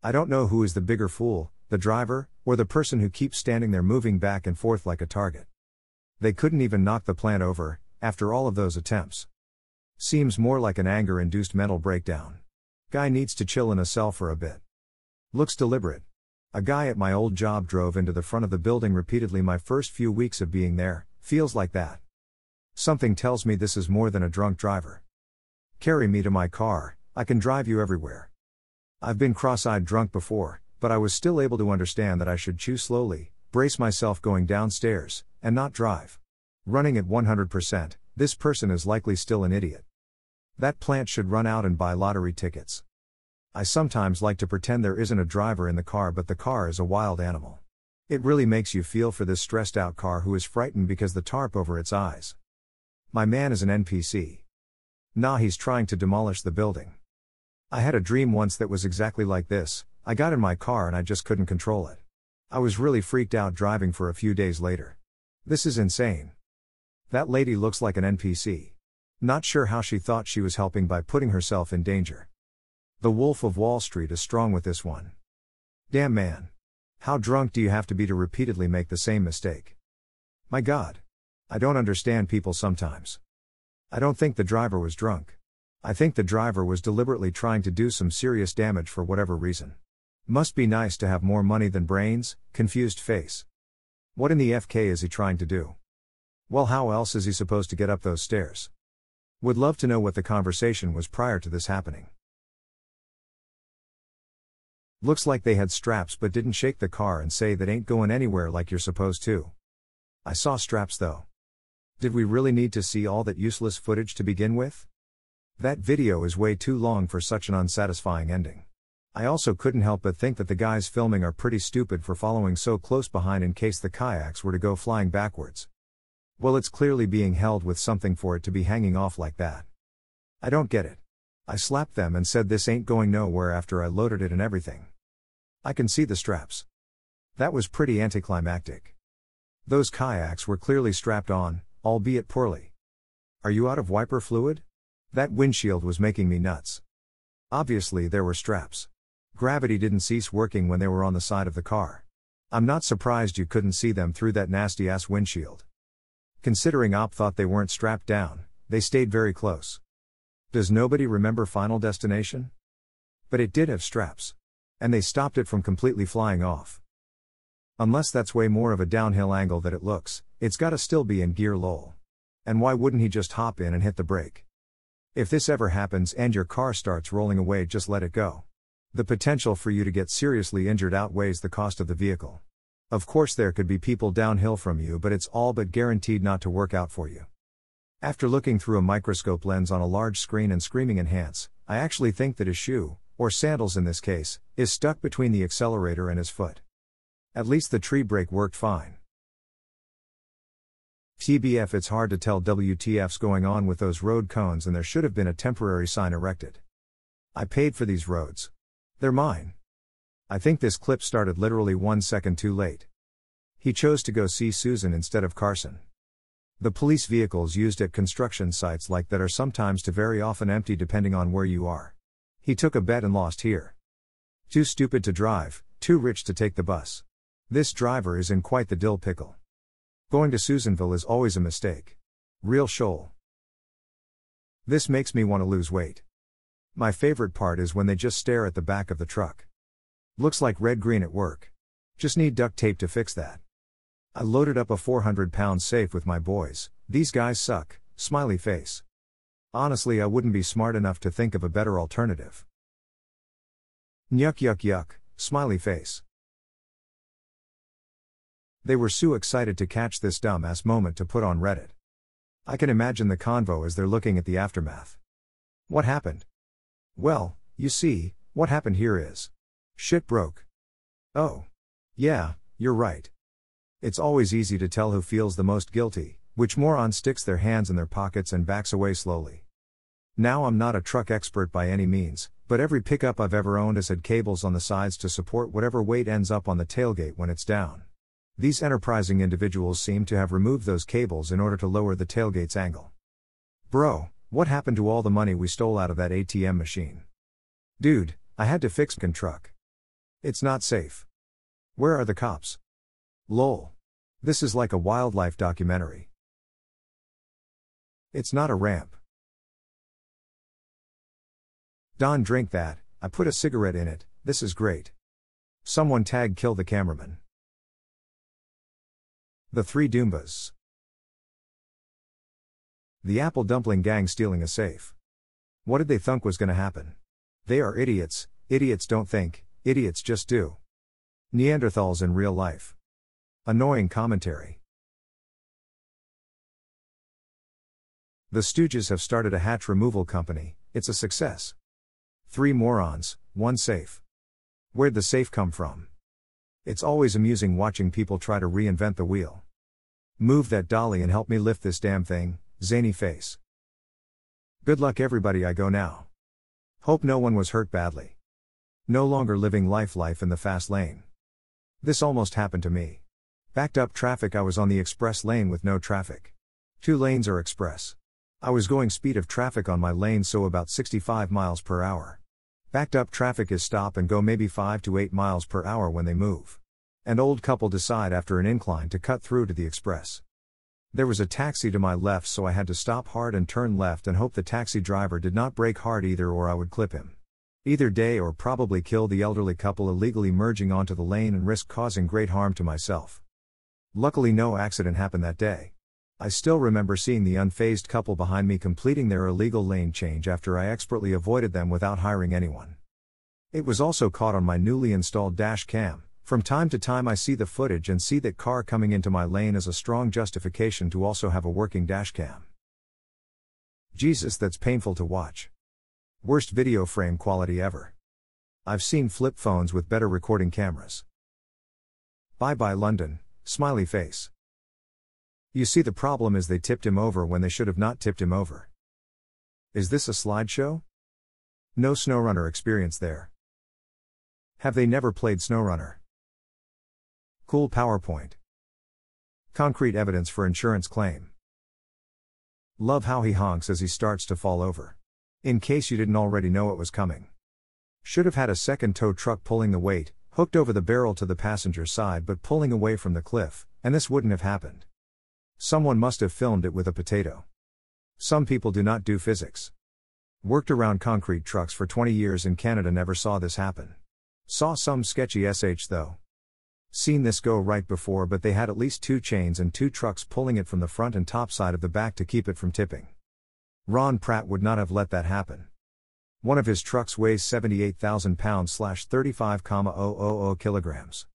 I don't know who is the bigger fool, the driver, or the person who keeps standing there moving back and forth like a target. They couldn't even knock the plant over, after all of those attempts. Seems more like an anger-induced mental breakdown. Guy needs to chill in a cell for a bit. Looks deliberate. A guy at my old job drove into the front of the building repeatedly my first few weeks of being there, feels like that. Something tells me this is more than a drunk driver. Carry me to my car, I can drive you everywhere. I've been cross-eyed drunk before, but I was still able to understand that I should chew slowly, brace myself going downstairs, and not drive. Running at 100%, this person is likely still an idiot. That plant should run out and buy lottery tickets. I sometimes like to pretend there isn't a driver in the car, but the car is a wild animal. It really makes you feel for this stressed out car who is frightened because the tarp over its eyes. My man is an NPC. Nah, he's trying to demolish the building. I had a dream once that was exactly like this. I got in my car and I just couldn't control it. I was really freaked out driving for a few days later. This is insane. That lady looks like an NPC. Not sure how she thought she was helping by putting herself in danger. The Wolf of Wall Street is strong with this one. Damn man. How drunk do you have to be to repeatedly make the same mistake? My God. I don't understand people sometimes. I don't think the driver was drunk. I think the driver was deliberately trying to do some serious damage for whatever reason. Must be nice to have more money than brains, confused face. What in the FK is he trying to do? Well, how else is he supposed to get up those stairs? Would love to know what the conversation was prior to this happening. Looks like they had straps but didn't shake the car and say that ain't going anywhere like you're supposed to. I saw straps though. Did we really need to see all that useless footage to begin with? That video is way too long for such an unsatisfying ending. I also couldn't help but think that the guys filming are pretty stupid for following so close behind in case the kayaks were to go flying backwards. Well, it's clearly being held with something for it to be hanging off like that. I don't get it. I slapped them and said this ain't going nowhere after I loaded it and everything. I can see the straps. That was pretty anticlimactic. Those kayaks were clearly strapped on, albeit poorly. Are you out of wiper fluid? That windshield was making me nuts. Obviously there were straps. Gravity didn't cease working when they were on the side of the car. I'm not surprised you couldn't see them through that nasty ass windshield. Considering Op thought they weren't strapped down, they stayed very close. Does nobody remember Final Destination? But it did have straps. And they stopped it from completely flying off. Unless that's way more of a downhill angle that it looks, it's gotta still be in gear lol. And why wouldn't he just hop in and hit the brake? If this ever happens and your car starts rolling away, just let it go. The potential for you to get seriously injured outweighs the cost of the vehicle. Of course there could be people downhill from you, but it's all but guaranteed not to work out for you. After looking through a microscope lens on a large screen and screaming enhance, I actually think that his shoe, or sandals in this case, is stuck between the accelerator and his foot. At least the tree brake worked fine. TBF, it's hard to tell WTF's going on with those road cones, and there should have been a temporary sign erected. I paid for these roads. They're mine. I think this clip started literally 1 second too late. He chose to go see Susan instead of Carson. The police vehicles used at construction sites like that are sometimes to very often empty depending on where you are. He took a bet and lost here. Too stupid to drive, too rich to take the bus. This driver is in quite the dill pickle. Going to Susanville is always a mistake. Real shoal. This makes me want to lose weight. My favorite part is when they just stare at the back of the truck. Looks like red-green at work. Just need duct tape to fix that. I loaded up a 400-pound safe with my boys. These guys suck, smiley face. Honestly, I wouldn't be smart enough to think of a better alternative. Yuck yuck yuck, smiley face. They were so excited to catch this dumbass moment to put on Reddit. I can imagine the convo as they're looking at the aftermath. What happened? Well, you see, what happened here is shit broke. Oh. Yeah, you're right. It's always easy to tell who feels the most guilty, which moron sticks their hands in their pockets and backs away slowly. Now, I'm not a truck expert by any means, but every pickup I've ever owned has had cables on the sides to support whatever weight ends up on the tailgate when it's down. These enterprising individuals seem to have removed those cables in order to lower the tailgate's angle. Bro, what happened to all the money we stole out of that ATM machine? Dude, I had to fix my truck. It's not safe. Where are the cops? Lol. This is like a wildlife documentary. It's not a ramp. Don, drink that, I put a cigarette in it, this is great. Someone tag kill the cameraman. The Three Doombas. The Apple Dumpling Gang stealing a safe. What did they think was gonna happen? They are idiots, idiots don't think, idiots just do. Neanderthals in real life. Annoying commentary. The Stooges have started a hatch removal company, it's a success. 3 morons, 1 safe. Where'd the safe come from? It's always amusing watching people try to reinvent the wheel. Move that dolly and help me lift this damn thing, zany face. Good luck everybody, I go now. Hope no one was hurt badly. No longer living life in the fast lane. This almost happened to me. Backed up traffic, I was on the express lane with no traffic. 2 lanes are express. I was going speed of traffic on my lane, so about 65 miles per hour. Backed up traffic is stop and go, maybe 5 to 8 miles per hour when they move. An old couple decide after an incline to cut through to the express. There was a taxi to my left, so I had to stop hard and turn left and hope the taxi driver did not brake hard either, or I would clip him. Either day, or probably kill the elderly couple illegally merging onto the lane and risk causing great harm to myself. Luckily no accident happened that day. I still remember seeing the unfazed couple behind me completing their illegal lane change after I expertly avoided them without hiring anyone. It was also caught on my newly installed dash cam. From time to time I see the footage and see that car coming into my lane is a strong justification to also have a working dash cam. Jesus, that's painful to watch. Worst video frame quality ever. I've seen flip phones with better recording cameras. Bye bye London, smiley face. You see, the problem is they tipped him over when they should have not tipped him over. Is this a slideshow? No SnowRunner experience there. Have they never played SnowRunner? Cool PowerPoint. Concrete evidence for insurance claim. Love how he honks as he starts to fall over. In case you didn't already know it was coming. Should have had a second tow truck pulling the weight, hooked over the barrel to the passenger side but pulling away from the cliff, and this wouldn't have happened. Someone must have filmed it with a potato. Some people do not do physics. Worked around concrete trucks for 20 years in Canada, never saw this happen. Saw some sketchy SH though. Seen this go right before, but they had at least 2 chains and 2 trucks pulling it from the front and top side of the back to keep it from tipping. Ron Pratt would not have let that happen. One of his trucks weighs 78,000 pounds / 35,000 kilograms.